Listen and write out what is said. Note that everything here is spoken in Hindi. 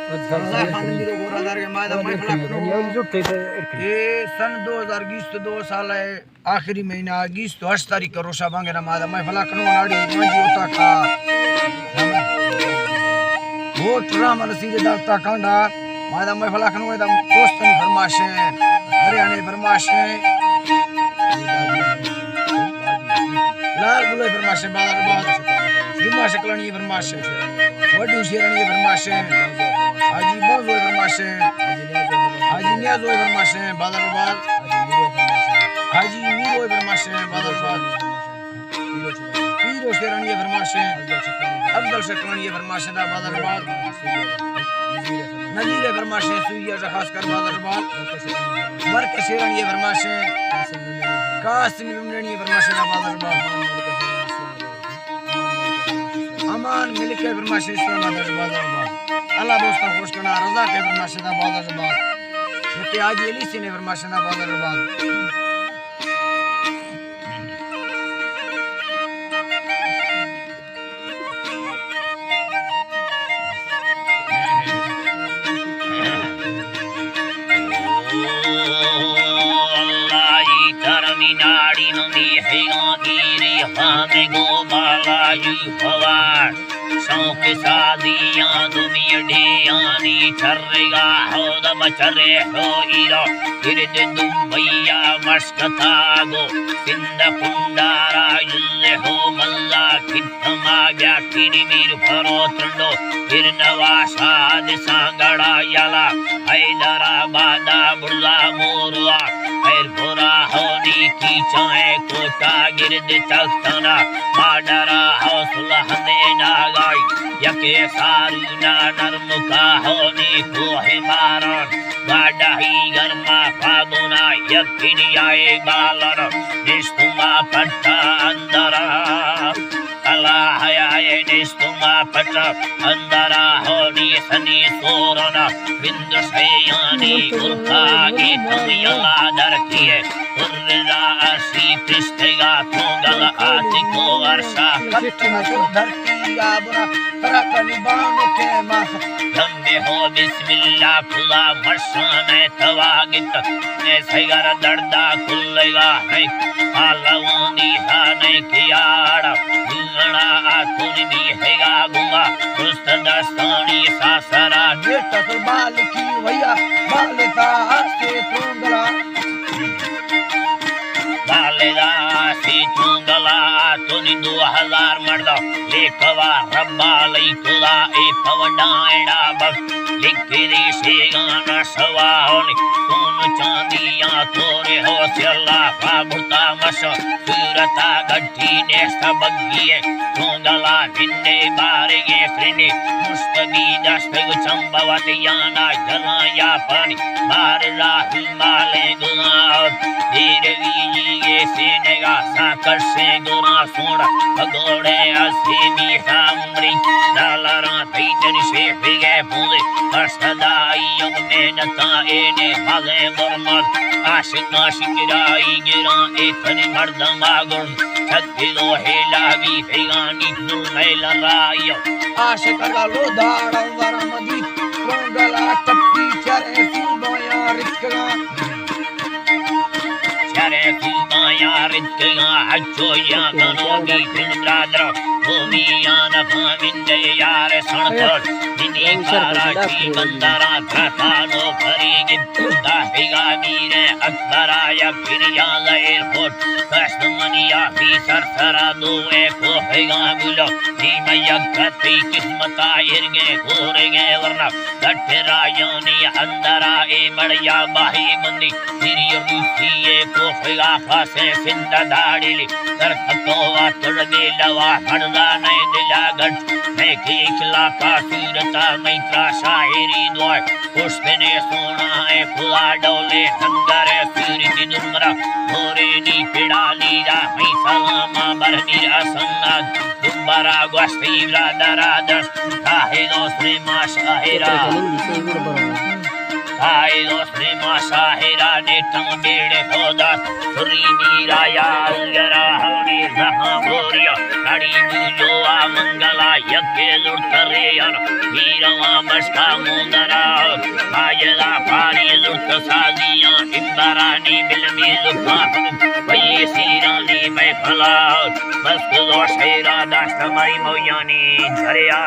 ये सन 2020 तो 2 साल है आखिरी महीना 20 तो 8 तारीख को रोशा बांगे ना मादा मैं फला कनो नाड़ी मांजी होता का वो ट्रा मन सीधे दाता कांडा मादा मैं फला कनो एकदम दोस्तन फरमाशे हरियाणे फरमाशे लाल गुले फरमाशे बादर बाद जुम्मा शकलनी फरमाशे वडी शेरनी फरमाशे हाजी बाजो फरमाशे हाजी नियाजो फरमाशे बादर बाद हाजी मीरो फरमाशे बादर बाद पीरो शेरनी फरमाशे अब्दुल शकलनी फरमाशे दा बादर बाद नजीर फरमाशे सुइया खास कर बादर बाद वर्क शेरनी फरमाशे कासिम रमणी फरमाशे दा बादर बाद अमान मिलके फरमाशे इस्लाम दा बादर बाद अल्लाह दोस्तों खुश करना रजा के फरमाशे दा बादर बाद ये आज एली से ने फरमाशे दा बादर बाद के सादियां दुनिया ढेयानी चर्रेगा हो दम चरे हो इरो गिरद दुबैया मस्कतागो सिंध कुंडारा युल्ले हो मल्ला कित्तमा व्याकिनी मीर भरो त्रंडो गिरनवासाद सांगड़ा याला हैदराबादा बुल्ला मोरुआ पैर भोरा होनी की चाहे कोटा गिरद चलतना माडरा हो सुलहने नागाई यके सारूना नरमुका होनी कोहे मारन गाडाही गर्मा फागुना यकिनी आए बालन निस्तुमा पट्टा अंदरा अला हयाए निस्तुमा पट्टा अंदरा होनी सनी सोरना बिंद सयानी उर्का की तुमियला दरकिए उर्रा असी पिस्तेगा तोगल आतिको वर्षा कट्टना तो धरती आबरा तरकनी बानो के मास गंगे हो बिस्मिल्लाह खुदा मर्शाने तवागित ने सैगर दर्दा खुलेगा है आलवनी हाने कियाड़ा गुंगड़ा आतुनी भी हैगा गुंगा दुस्त दस्तानी सासरा गेट तो बाल की भैया बालता से तोंगला बालेदा से तोंगला तुनी 2000 मर्द लेखवा रब्बा लई खुदा ए पवडाएड़ा बस लिखे दे से गाना सवाओने सोन चांदियां तोरे हो सेला फाबुता मस सूरता गड्ढी ने सबगिए तोंगला निन्ने बारेगे फ्रेंडे मुस्तबी दस्तग संभवत याना जलाया पानी मारला हिमालय गुना धीरे ये सेनेगा साकर से गुना सोना भगोड़े असीमी हमरी डालरा तैजन से फिगे पूरे हस्तदाई यंग में नताए ने भागे बरमल आशिका शिकराई गिरा एथनी मर्दमा गुण छत्तीलो हेला भी फिगानी नुल मेला रायो आशिका लो दाड़ा वरमदी तोंगला टप्पी चरे सुबया रिकगा चरे सुबया रिकगा अचोया गनोगी फिंद्राद्र भूमियान भामिंदे यार सणथर निनी काराची बंदरा थानो फरीगी दाहिगा मीरे अक्बराया फिरिया एयरपोर्ट कश्मनिया भी सरसरा दोए को हैगा मिलो नीमया कती किस्मता इरगे गोरेगे वरना गठरायोनी अंदरा ए मड़िया बाही मंदी सिरिय रूसीए को हैगा फासे सिंध दाड़ीली तरखतो आतुड़दे लवा हड़दा नहीं दिला गठ मैं की खिलाफा सूरता मैत्रा शायरी द्वार पुष्पने सोना है खुला डोले हंगरे सूरज दुमरा भोरे नी पिड़ाली रा मैं सलामा बरनी असन्ना दुबरा गोस्ती राधा राधा काहे दोस्रे माशाहिरा Ai dos primos sahira de tam bede khodas suri mira ya gara hari zahaburia kadi jo amangala yakke lurtariyan mira maska mundara ayala pari lurt saziya imbarani bilmi lufah vaye sirani mai phala bas lo shaira dastamai moyani dariya